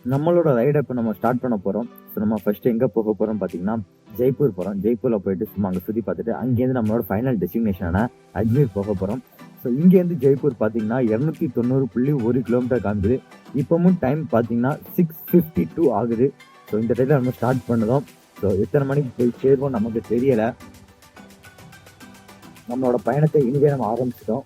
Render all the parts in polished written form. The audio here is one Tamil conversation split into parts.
நம்மளோட ரைடை இப்போ நம்ம ஸ்டார்ட் பண்ண போகிறோம். ஸோ நம்ம ஃபஸ்ட்டு எங்கே போக போகிறோம் பார்த்தீங்கன்னா, ஜெய்ப்பூர் போகிறோம். ஜெய்ப்பூரில் போயிட்டு சும்மா அங்கே சுற்றி பார்த்துட்டு அங்கேருந்து நம்மளோட ஃபைனல் டெஸ்டினேஷனான அஜ்மீர் போக போகிறோம். ஸோ இங்கேருந்து ஜெய்ப்பூர் பார்த்தீங்கன்னா 290.1 கிலோமீட்டர் காமிக்குது. இப்போவும் டைம் பார்த்தீங்கன்னா 6:52 ஆகுது. ஸோ இந்த டைத்தில் நம்ம ஸ்டார்ட் பண்ணுறோம். ஸோ எத்தனை மணிக்கு போய் சேருவோம் நமக்கு தெரியலை. நம்மளோட பயணத்தை இனிதே நம்ம ஆரம்பிச்சிட்டோம்.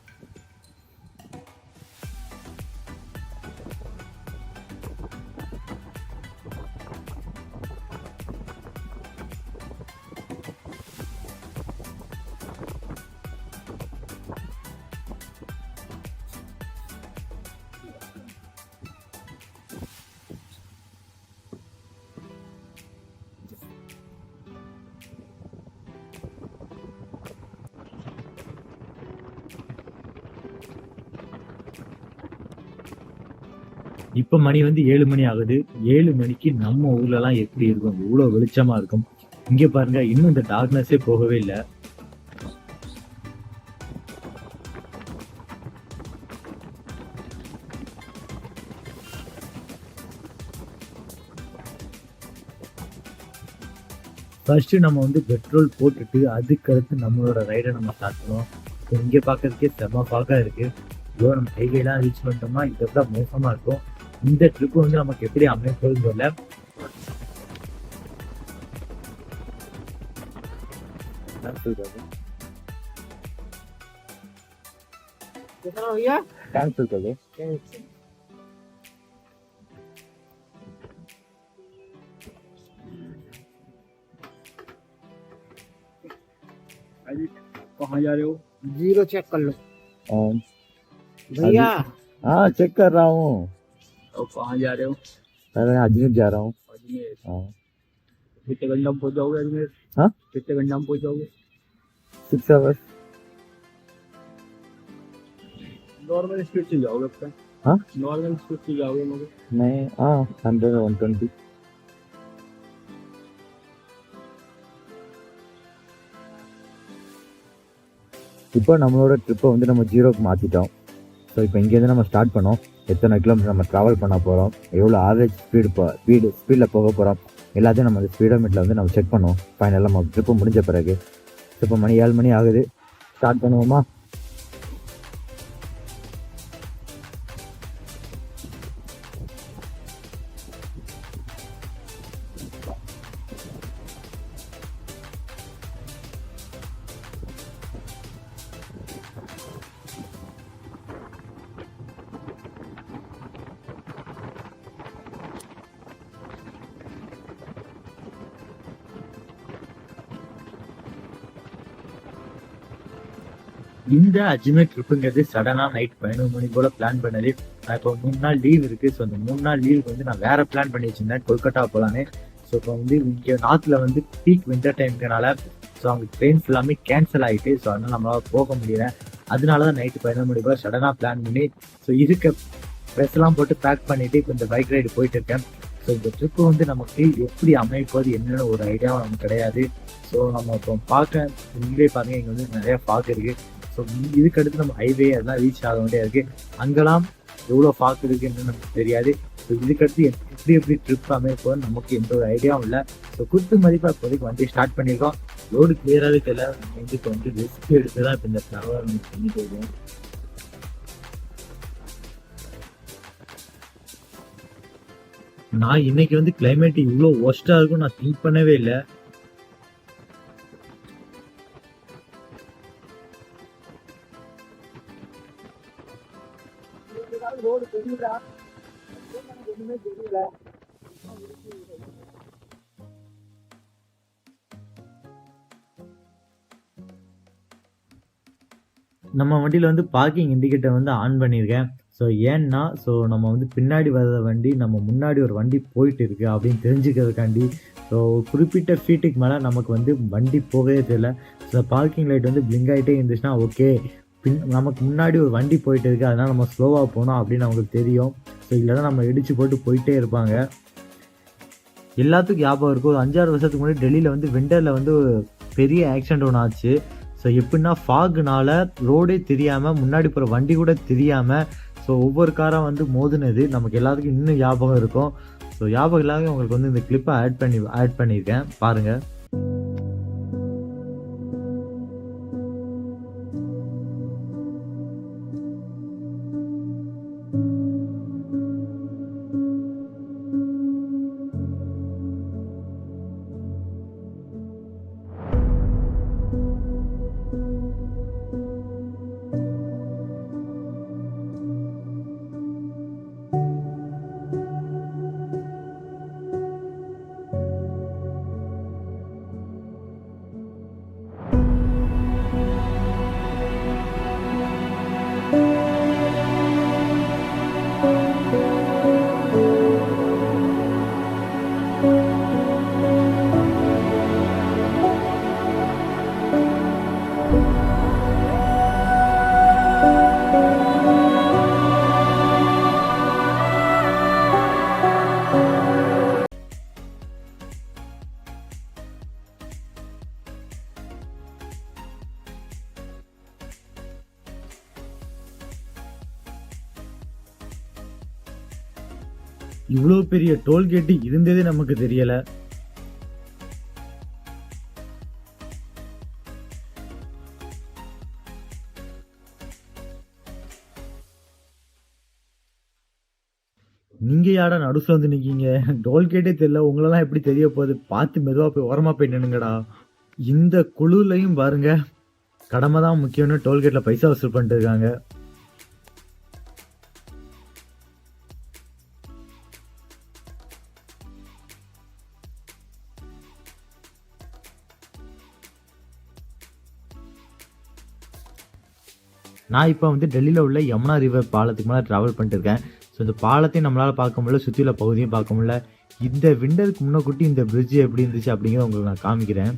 இப்ப மணி வந்து 7 மணி ஆகுது. 7 மணிக்கு நம்ம ஊர்ல எல்லாம் எப்படி இருக்கும், இவ்வளவு வெளிச்சமா இருக்கும். இங்க பாருங்க, இன்னும் இந்த டார்க்னஸே போகவே இல்லை. ஃபர்ஸ்ட் நம்ம வந்து பெட்ரோல் போட்டுட்டு அதுக்கடுத்து நம்மளோட ரைடை நம்ம ஸ்டார்ட் பண்ணுவோம். இங்க பாக்குறதுக்கே செம்ம பாக்கா இருக்கு. இதோ நம்ம ஹைவேலாம் ரீச் பண்ணிட்டோம்னா இதெல்லாம் மோசமா இருக்கும். இந்த ட்ரிப் வந்து நமக்கு எப்படி அமைப்போம் சொல்ல. கேன்சல் கரு. कहाँ जा रहे हो? जीरो चेक कर लो भैया। हाँ चेक कर रहा हूँ। और कहाँ जा रहे हो? मैं अजमेर जा रहा हूँ। अजमेर? हाँ। कितने घंटा में पहुँच जाओगे अजमेर? हाँ? कितने घंटा में पहुँच जाओगे? 6 hours। नॉर्मल स्पीड से जाओगे अपना? हाँ? नॉर्मल स्पीड से जाओगे लोग? नहीं, हाँ 100 120। இப்போ நம்மளோட ட்ரிப்பை வந்து நம்ம ஜீரோக்கு மாற்றிட்டோம். ஸோ இப்போ இங்கேருந்து நம்ம ஸ்டார்ட் பண்ணோம். எத்தனை கிலோமீட்டர் நம்ம ட்ராவல் பண்ண போகிறோம், எவ்வளோ ஆவரேஜ் ஸ்பீடில் போக போகிறோம், எல்லாத்தையும் நம்ம அந்த ஸ்பீடோமீட்டரில் வந்து நம்ம செக் பண்ணுவோம். ஃபைனலாக நம்ம ட்ரிப்பு முடிஞ்ச பிறகு. இப்போ மணி 7 மணி ஆகுது. ஸ்டார்ட் பண்ணுவோமா? இந்த அஜ்மீர் ட்ரிப்புங்கிறது சடனா நைட் 11 மணி போல பிளான் பண்ணது. நான் இப்போ 3 நாள் லீவ் இருக்கு. ஸோ அந்த 3 நாள் லீவுக்கு வந்து நான் வேற பிளான் பண்ணி வச்சிருந்தேன், கொல்கட்டா போலான்னு. ஸோ இப்போ வந்து இங்கே நார்த்தில் வந்து பீக் வின்டர் டைம்னால ஸோ அவங்க ட்ரெயின்ஸ் எல்லாமே கேன்சல் ஆகிட்டு, ஸோ அதனால நம்மளால போக முடியல. அதனால தான் நைட்டு 11 மணி போல சடனா பிளான் பண்ணி ஸோ இருக்க ட்ரெஸ் எல்லாம் போட்டு பேக் பண்ணிட்டு இப்போ இந்த பைக் ரைடு போயிட்டு இருக்கேன். ஸோ இந்த ட்ரிப்பு வந்து நமக்கு எப்படி அமைப்பது என்னன்னு ஒரு ஐடியாவும் நமக்கு கிடையாது. ஸோ நம்ம இப்போ பார்க்க நீங்களே பாருங்க, இங்கே வந்து நிறைய ஃபாக் இருக்கு. ஸோ இதுக்கு அடுத்து நம்ம ஹைவே அதெல்லாம் ரீச் ஆக வேண்டியா இருக்கு. அங்கெல்லாம் எவ்வளோ ஃபாக் இருக்குன்னு நமக்கு தெரியாது. ஸோ இதுக்கடுத்து எப்படி ட்ரிப் அமைப்போம் நமக்கு எந்த ஒரு ஐடியாவும் இல்லை. ஸோ குத்து மதிப்பாக இப்போதைக்கு வண்டி ஸ்டார்ட் பண்ணியிருக்கோம். ரோடு கிளியராகவே தெரியல. நம்ம வந்து இப்போ வந்து ரிஸ்க் எடுத்து தான் இப்போ இந்த ட்ராவல் பண்ணிட்டு இருக்கோம். நான் இன்னைக்கு வந்து கிளைமேட் இவ்வளோ ஒஸ்டா இருக்கும் நான் திங்க் பண்ணவே இல்லை. நம்ம வண்டியில் வந்து பார்க்கிங் இண்டிகேட்டர் வந்து ஆன் பண்ணியிருக்கேன். ஸோ ஏன்னா நம்ம வந்து பின்னாடி வர்ற வண்டி நம்ம முன்னாடி ஒரு வண்டி போயிட்டு இருக்கு அப்படின்னு தெரிஞ்சுக்கிறதுக்காண்டி. ஸோ குறிப்பிட்ட ஃபீட்டுக்கு மேலே நமக்கு வந்து வண்டி போகவே தெரியல. ஸோ பார்க்கிங் லைட் வந்து பிளிங்க் ஆகிட்டே இருந்துச்சுன்னா ஓகே, நமக்கு முன்னாடி ஒரு வண்டி போயிட்டு இருக்கு, அதனால் நம்ம ஸ்லோவாக போனோம் அப்படின்னு அவங்களுக்கு தெரியும். ஸோ இல்லைனா நம்ம இடிச்சு போட்டு போயிட்டே இருப்பாங்க. எல்லாத்துக்கும் ஞாபகம் இருக்கும், ஒரு 5-6 வருஷத்துக்கு முன்னாடி டெல்லியில் வந்து விண்டரில் வந்து பெரிய ஆக்சிடென்ட் ஒன்று ஆச்சு. ஸோ எப்படின்னா ஃபாகுனால ரோடே தெரியாமல், முன்னாடி போகிற வண்டி கூட தெரியாமல் ஸோ ஒவ்வொரு காராக வந்து மோதினது நமக்கு எல்லாத்துக்கும் இன்னும் ஞாபகம் இருக்கும். ஸோ ஞாபகம் இல்லாத உங்களுக்கு வந்து இந்த கிளிப்பை ஆட் பண்ணியிருக்கேன் பாருங்கள். இவ்வளோ பெரிய டோல்கேட்டு இருந்ததே நமக்கு தெரியல. நீங்க யாடா நடுசுல வந்து நிக்கீங்க? டோல்கேட்டே தெரியல, உங்களெல்லாம் எப்படி தெரிய போகுது? பார்த்து மெதுவா போய் ஓரமா போய் நின்னுங்கடா. இந்த குழுலையும் பாருங்க, கடமை தான் முக்கியம்னு டோல்கேட்ல பைசா வசூல் பண்ணிட்டு இருக்காங்க. நான் இப்போ வந்து டெல்லியில் உள்ள யமுனா ரிவர் பாலத்துக்கு மேலே ட்ராவல் பண்ணிட்டு இருக்கேன். ஸோ இந்த பாலத்தையும் நம்மளால் பார்க்க முடியல, சுற்றி உள்ள பகுதியும் பார்க்க முடியல. இந்த விண்டருக்கு முன்னக்கூட்டி இந்த பிரிட்ஜ் எப்படி இருந்துச்சு அப்படிங்கிறத உங்களுக்கு நான் காமிக்கிறேன்.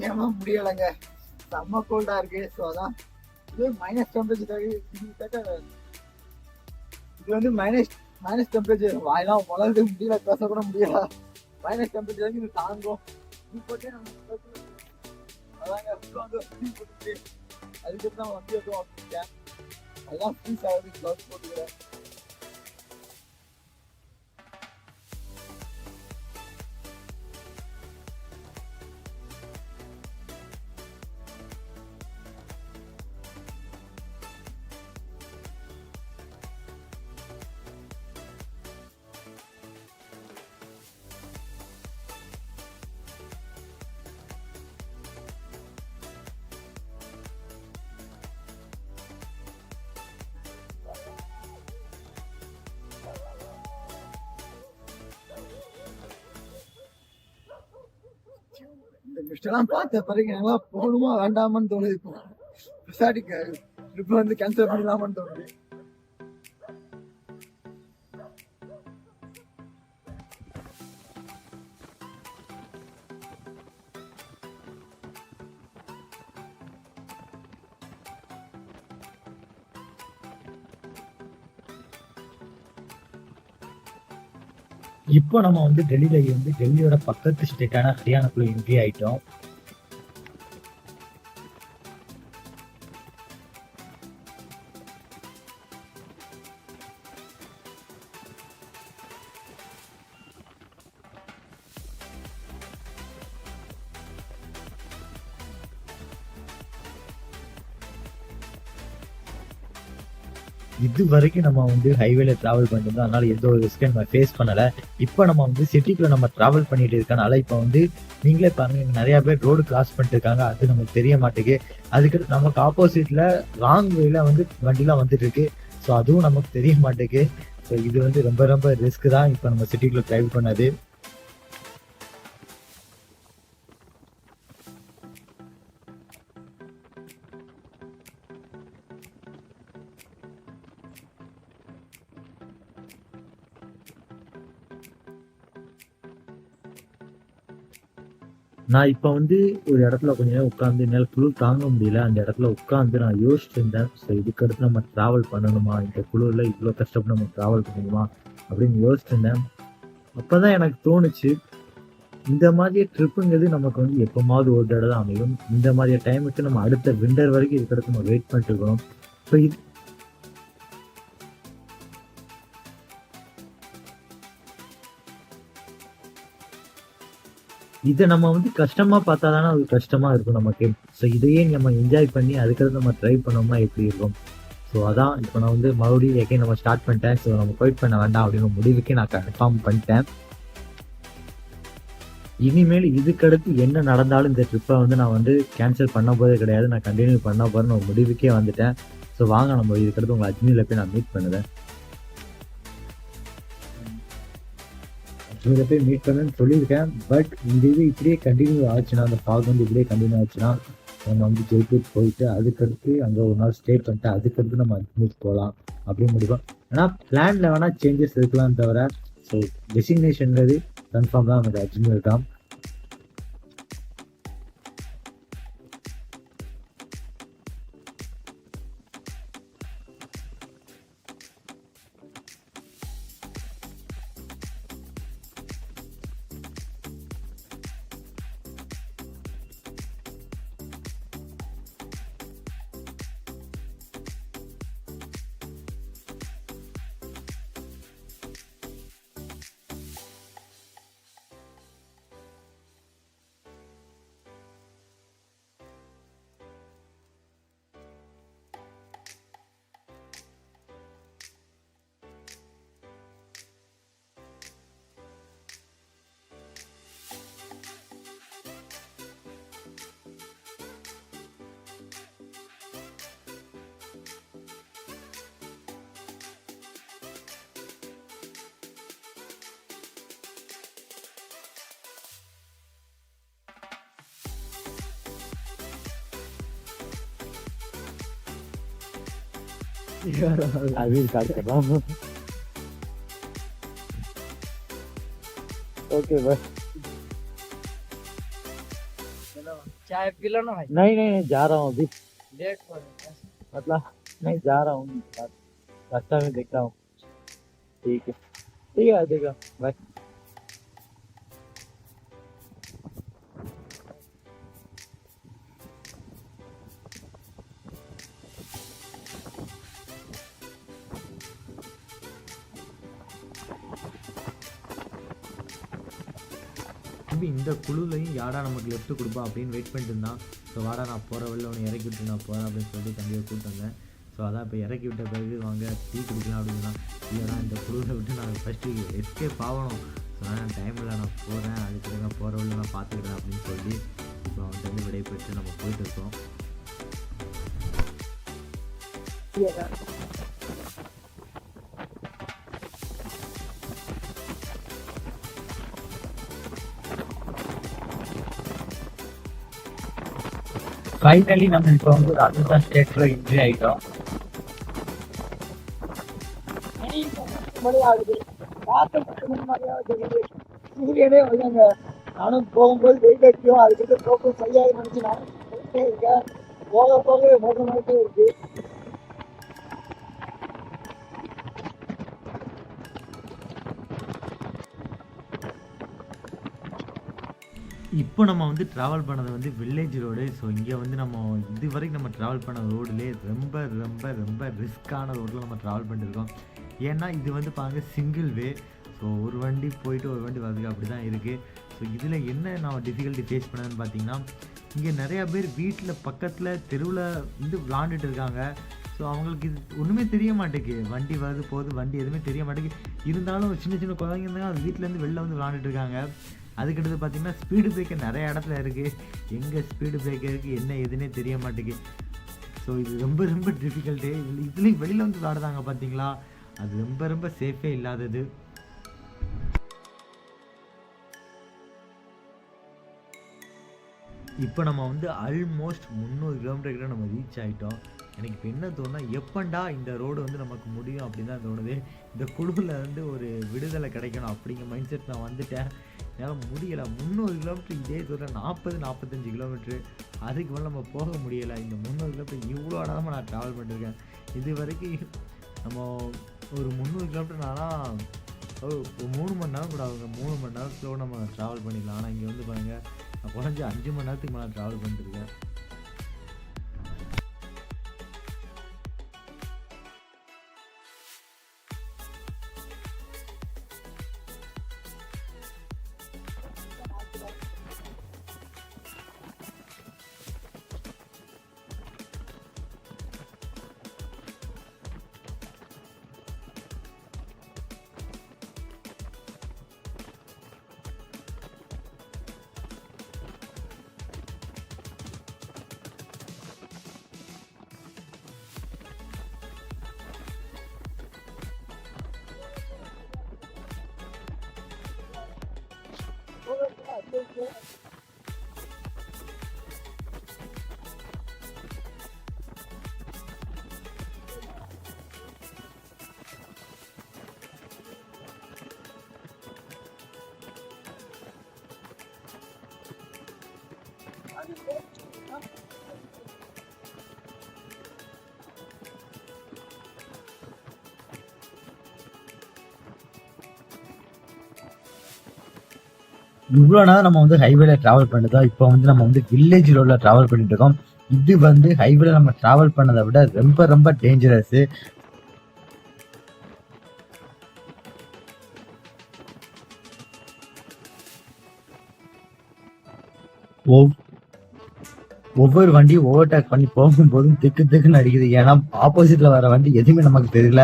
ஏமா முடியலைங்க, செம்ம கோல்டா இருக்கு. ஸோ அதான் இது மைனஸ் டெம்பரேச்சர். இது வந்து மைனஸ் டெம்பரேச்சர். வாயெல்லாம் வளர்ந்து முடியல, பேச கூட முடியல. மைனஸ் டெம்பரேச்சர் இது தாங்கும். இது போட்டு நம்ம அதாங்க வந்து போட்டுட்டு அதுக்கப்புறம் தான் வண்டி எதுவும் வச்சுருக்கேன். அதெல்லாம் ஃப்ரீஸ் ஆகுது, க்ளவுஸ் போட்டுக்கிறேன். இந்த லிஸ்டெல்லாம் பார்த்த பிறகு எல்லாம் போகணுமா வேண்டாமான்னு தோணுது. இப்போ விசாரிக்க ட்ரிப் வந்து கேன்சல் பண்ணிடலாமான்னு தோணுது. இப்போ நம்ம வந்து டெல்லியோட பக்கத்து ஸ்டேட்டான ஹரியானாக்குள்ள என்ட்ரி ஆயிட்டோம். இது வரைக்கும் நம்ம வந்து ஹைவேல டிராவல் பண்ணிருந்தோம், அதனால எந்த ஒரு ரிஸ்க்கையும் நம்ம ஃபேஸ் பண்ணல. இப்போ நம்ம வந்து சிட்டிக்குள்ள நம்ம டிராவல் பண்ணிட்டு இருக்கனால இப்போ வந்து நீங்களே பாருங்க, இங்க நிறைய பேர் ரோடு கிராஸ் பண்ணிட்டு இருக்காங்க, அது நமக்கு தெரிய மாட்டேங்குது. அதுக்கு நமக்கு ஆப்போசிட்ல ராங் வேல வந்து வண்டிலாம் வந்துட்டு இருக்கு. ஸோ அதுவும் நமக்கு தெரிய மாட்டேங்குது. ஸோ இது வந்து ரொம்ப ரொம்ப ரிஸ்க் தான் இப்போ நம்ம சிட்டிக்குள்ள டிரைவ் பண்ணது. நான் இப்போ வந்து ஒரு இடத்துல கொஞ்ச நேரம் உட்காந்து என்னால் குளிர் தாங்க முடியல. அந்த இடத்துல உட்காந்து நான் யோசிச்சுட்டு இருந்தேன். ஸோ இதுக்கடுத்து நம்ம ட்ராவல் பண்ணணுமா, இந்த குளிரில் இவ்வளோ கஷ்டப்பட்டு நம்ம ட்ராவல் பண்ணணுமா அப்படின்னு யோசிச்சுட்டு இருந்தேன். அப்போ தான் எனக்கு தோணுச்சு, இந்த மாதிரி ட்ரிப்புங்கிறது நமக்கு வந்து எப்போமாவது ஒரு தடவை தான் அமையும். இந்த மாதிரி டைமுக்கு நம்ம அடுத்த விண்டர் வரைக்கும் இதுக்கடுத்து நம்ம வெயிட் பண்ணிட்டு இருக்கணும். இப்போ இதை நம்ம வந்து கஷ்டமா பார்த்தா தானே அது கஷ்டமா இருக்கும் நமக்கு. ஸோ இதையே நம்ம என்ஜாய் பண்ணி அதுக்கடுத்து நம்ம ட்ரை பண்ணோம்னா எப்படி இருக்கும். ஸோ அதான் இப்போ நான் வந்து மறுபடியும் எகைன் நம்ம ஸ்டார்ட் பண்ணிட்டேன். ஸோ நம்ம குவைட் பண்ண வேண்டாம் அப்படின்னு முடிவுக்கு நான் கன்ஃபார்ம் பண்ணிட்டேன். இனிமேல் இதுக்கடுத்து என்ன நடந்தாலும் இந்த ட்ரிப்பை வந்து நான் வந்து கேன்சல் பண்ண போதே கிடையாது, நான் கண்டினியூ பண்ண போகிறேன்னு ஒரு முடிவுக்கே வந்துட்டேன். ஸோ வாங்க நம்ம இதுக்கடுத்து உங்களை அஜ்மீரில் போய் நான் மீட் பண்ணுறேன். அஜ்மீரில் போய் மீட் பண்ணுன்னு சொல்லியிருக்கேன். பட் இந்த இது இப்படியே கண்டினியூ ஆச்சுன்னா, அந்த ஃபாக் வந்து இப்படியே கண்டினியூ ஆச்சுன்னா, நம்ம வந்து ஜெய்ப்பூர் போயிட்டு அதுக்கடுத்து அங்கே ஒரு நாள் ஸ்டே பண்ணிட்டு அதுக்கடுத்து நம்ம அஜ்மீர் போகலாம் அப்படின்னு முடிப்போம். ஆனால் பிளானில் வேணால் சேஞ்சஸ் இருக்கலாம் தவிர, ஸோ டெஸ்டினேஷன்றது கன்ஃபார்ம் தான் நமக்கு அஜ்மீர் தான். अभी स्टार्ट कर रहा हूँ. ओके बस. चाय पी लो ना भाई, नहीं नहीं नहीं जा रहा हूँ अभी, लेट हो रहा है। मतलब नहीं जा रहा हूँ, रास्ता में देखता हूँ. ठीक है आ जाएगा. बाय. இந்த குழுலையும் யாரா நமக்கு லெஃப்ட் கொடுப்பா அப்படின்னு வெயிட் பண்ணிட்டு இருந்தான். ஸோ வாடா நான் போகிற வழியில் உன்னை இறக்கி விட்டு நான் போகிறேன் அப்படின்னு சொல்லிட்டு தம்பியை கூப்பிட்டு வந்தேன். ஸோ அதான் இப்போ இறக்கி விட்ட பிறகு வாங்க டீ குடிக்கலாம் அப்படின்னா, இல்லைனா இந்த குழுவை விட்டு நான் ஃபஸ்ட்டு எஸ்கேப் ஆகணும். ஸோ நான் டைமில் நான் போகிறேன், அதுக்கு நான் போகிற வழியில் நான் பார்த்துக்கிறேன் அப்படின்னு சொல்லி இப்போ அவன்கிட்ட வந்து விடைபெற்று நம்ம போயிட்டு இருக்கோம். ஃபைனலி நம்ம இப்போ வந்து ராஜஸ்தான் ஸ்டேட்ல என்ட்ரி ஆகிட்டோம். சூரியனே வந்தாங்க. நானும் போகும்போது வெயிட் அடிக்கும், அதுக்கிட்ட போகும் சரியாக நினைச்சு நானும் போயிட்டே இருக்கேன். போக போக மோசமாயிட்டே இருக்கு. இப்போ நம்ம வந்து ட்ராவல் பண்ணது வந்து வில்லேஜ் ரோடு. ஸோ இங்கே வந்து நம்ம இது வரைக்கும் நம்ம ட்ராவல் பண்ண ரோடுலேயே ரொம்ப ரொம்ப ரொம்ப ரிஸ்க்கான ரோட்டில் நம்ம ட்ராவல் பண்ணியிருக்கோம். ஏன்னா இது வந்து பாருங்க சிங்கிள் வே. ஸோ ஒரு வண்டி போயிட்டு ஒரு வண்டி வரதுக்கு அப்படி தான் இருக்குது. ஸோ இதில் என்ன நான் டிஃபிகல்ட்டி ஃபேஸ் பண்ணதுன்னு பார்த்தீங்கன்னா, இங்கே நிறையா பேர் வீட்டில் பக்கத்தில் தெருவில் வந்து விளாண்டுட்டு இருக்காங்க. ஸோ அவங்களுக்கு இது ஒன்றுமே தெரிய மாட்டேங்குது, வண்டி வருது போகுது வண்டி எதுவுமே தெரிய மாட்டேங்குது. இருந்தாலும் சின்ன சின்ன குழந்தைங்க தான் அது வீட்டிலேருந்து வெளில வந்து விளாண்டுட்டு இருக்காங்க. அதுக்கடுத்து பார்த்திங்கன்னா ஸ்பீடு பிரேக்கர் நிறைய இடத்துல இருக்குது, எங்கே ஸ்பீடு பிரேக்கர் இருக்குது என்ன எதுன்னே தெரிய மாட்டேங்குது. ஸோ இது ரொம்ப ரொம்ப டிஃபிகல்ட்டு. இதுலேயும் வெளியில் வந்து விளாடுறாங்க பார்த்தீங்களா, அது ரொம்ப ரொம்ப சேஃபே இல்லாதது. இப்போ நம்ம வந்து ஆல்மோஸ்ட் 300 கிலோமீட்டர் நம்ம ரீச் ஆகிட்டோம். எனக்கு இப்போ என்ன தோணுன்னா, எப்பண்டா இந்த ரோடு வந்து நமக்கு முடியும் அப்படின்னு தான் தோணுது. இந்த குழுவில் வந்து ஒரு விடுதலை கிடைக்கணும் அப்படிங்கிற மைண்ட் செட் நான் வந்துட்டேன். என்னால் முடியலை. 300 கிலோமீட்டர் இதே தூரம் 40-45 கிலோமீட்ரு, அதுக்கு மேலே நம்ம போக முடியலை. இந்த 300 கிலோமீட்டர் இவ்வளோ நேரமாக நான் ட்ராவல் பண்ணியிருக்கேன். இது வரைக்கும் நம்ம ஒரு 300 கிலோமீட்டர்னால ஒரு 3 மணி நேரம் கூட ஆகுங்க. 3 மணி நேரத்தில் நம்ம ட்ராவல் பண்ணிடலாம். ஆனால் இங்கே வந்து பாருங்கள், நான் குறைஞ்சி 5 மணி நேரத்துக்கு மேலே ட்ராவல் பண்ணிட்டுருக்கேன். இவ்வளோ நேரம் நம்ம வந்து ஹைவேல டிராவல் பண்ணிட்டோம். இப்போ வந்து நம்ம வந்து வில்லேஜ் ரோட்ல டிராவல் பண்ணிட்டு இருக்கோம். இது வந்து ஹைவேல நம்ம டிராவல் பண்ணதை விட ரொம்ப ரொம்ப டேஞ்சரஸ். ஒவ்வொரு வண்டியும் ஓவர்டேக் பண்ணி போகும்போதும் திக்கு திக்குன்னு அடிக்குது. ஏன்னா ஆப்போசிட்ல வர வண்டி எதுவுமே நமக்கு தெரியல,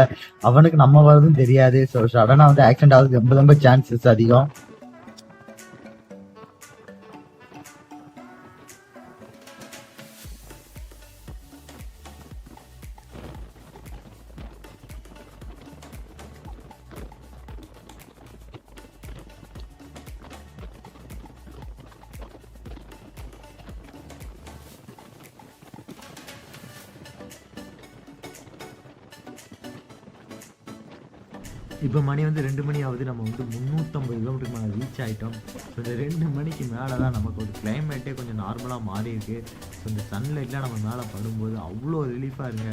அவனுக்கு நம்ம வரதும் தெரியாது. ஸோ சடனா வந்து ஆக்சிடென்ட் ஆகுது ரொம்ப ரொம்ப சான்சஸ் அதிகம். இப்போ மணி வந்து 2 மணி ஆகுது. நம்ம வந்து 350 கிலோமீட்டருக்கு மேலே ரீச் ஆகிட்டோம். ஸோ இந்த 2 மணிக்கு மேலே தான் நமக்கு ஒரு கிளைமேட்டே கொஞ்சம் நார்மலாக மாறி இருக்குது. ஸோ இந்த சன்லைட்லாம் நம்ம மேலே படும்போது அவ்வளோ ரிலீஃபாக இருங்க.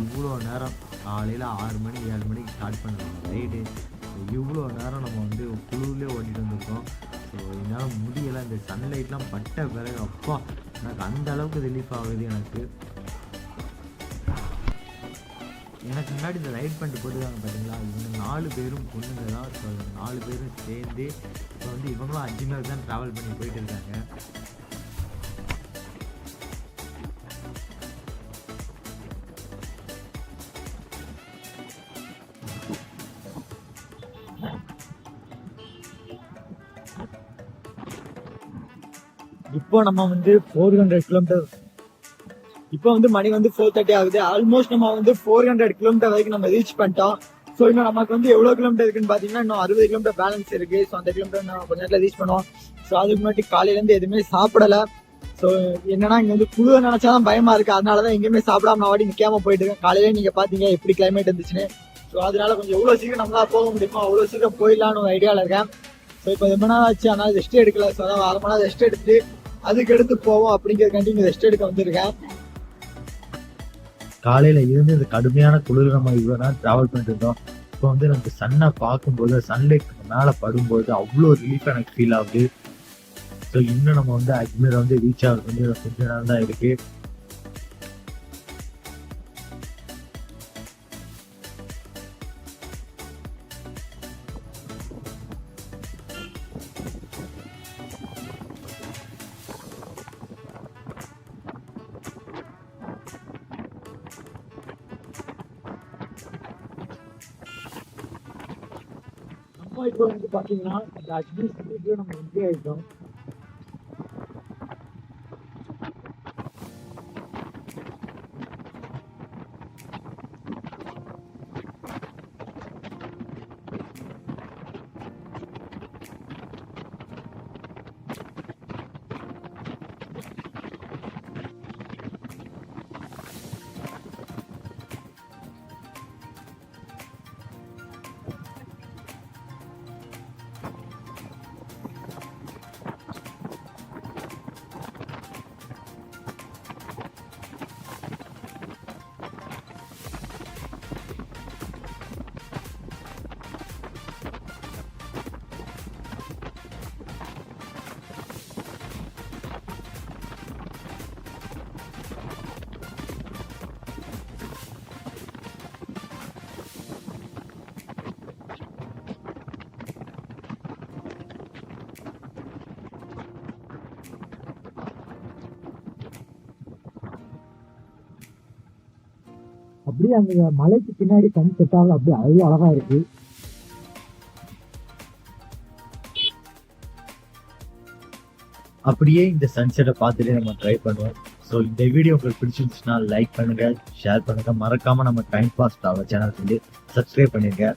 இவ்வளோ நேரம் காலையில் 6 மணி 7 மணிக்கு ஸ்டார்ட் பண்ணுறோம் ரைடு. ஸோ இவ்வளோ நேரம் நம்ம வந்து குழுவிலே ஓட்டிகிட்டு வந்திருக்கோம். ஸோ என்னால் முடியலை. இந்த சன்லைட்லாம் பட்ட பிறகு அப்பா எனக்கு அந்த அளவுக்கு ரிலீஃப் ஆகுது. எனக்கு முன்னாடி இந்த ரைட் பண்ணிட்டு போட்டுருக்காங்க பார்த்தீங்களா, இவங்க 4 பேரும் பொண்ணுங்க தான். ஸோ 4 பேரும் சேர்ந்து இப்போ வந்து இவங்களும் அஜ்மீர் தான் ட்ராவல் பண்ணி போயிட்டு இருக்காங்க. இப்போ நம்ம வந்து 400 கிலோமீட்டர், இப்போ வந்து மணி வந்து 4:30 ஆகுது. ஆல்மோஸ்ட் நம்ம வந்து 400 கிலோமீட்டர் வரைக்கும் நம்ம ரீச் பண்ணிட்டோம். ஸோ இன்னும் நமக்கு வந்து எவ்வளோ கிலோமீட்டர் இருக்குன்னு பார்த்தீங்கன்னா இன்னும் 60 கிலோமீட்டர் பேலன்ஸ் இருக்கு. ஸோ அந்த கிலோமீட்டர் நம்ம கொஞ்ச நேரத்தில் ரீச் பண்ணுவோம். ஸோ அதுக்கு முன்னாடி காலையிலேருந்து எதுவுமே சாப்பிடல. ஸோ என்னன்னா இங்கே வந்து குளிர நினைச்சாதான் பயமா இருக்கு. அதனாலதான் எங்கேயுமே சாப்பிடாம நான் வாடி நிற்காம போயிட்டு இருக்கேன். காலையில நீங்க பாத்தீங்க எப்படி கிளைமேட் இருந்துச்சுன்னு. ஸோ அதனால கொஞ்சம் எவ்வளோ சீக்கிரம் நம்மளால போக முடியுமோ அவ்வளோ சீக்கிரம் போயிடலான்னு ஒரு ஐடியாவில் இருக்கேன். ஸோ இப்போ ரொம்ப நாள் ஆச்சு, அதனால ரெஸ்ட் எடுக்கல. ஸோ அதான் 1/2 மணி நேரம் ரெஸ்ட் எடுத்து அதுக்கு எடுத்து போவோம் அப்படிங்கிறதுக்காண்டி இங்கே ரெஸ்ட் எடுக்க வந்திருக்கேன். காலையில இருந்து இந்த கடுமையான குளிர் நம்ம இவ்வளோ நேரம் டிராவல் பண்ணிட்டு இருந்தோம். இப்போ வந்து நமக்கு சன்னை பார்க்கும்போது சன்லைட் மேலே படும்போது அவ்வளோ ரிலீஃப் எனக்கு ஃபீல் ஆகுது. ஸோ இன்னும் நம்ம வந்து அஜ்மீர் வந்து ரீச் ஆகுது கொஞ்ச நேரம் தான் இருக்கு. இப்போ வந்து பாத்தீங்கன்னா இந்த அஜ்மீர் சிட்டிக்கு நம்ம என்ட்ரி ஆயிட்டோம். அப்படியே அந்த மலைக்கு பின்னாடி சன் செட் ஆகல, அப்படியே அவ்வளோ அழகா இருக்கு. அப்படியே இந்த சன்செட்டை பார்த்துட்டு நம்ம ட்ரை பண்ணுவோம். ஸோ இந்த வீடியோ உங்களுக்கு பிடிச்சிருந்துச்சுன்னா லைக் பண்ணுங்க, ஷேர் பண்ணுங்க, மறக்காம நம்ம டைம் பாஸ் ட்ராவல் சேனல் வந்து சப்ஸ்கிரைப் பண்ணிருங்க.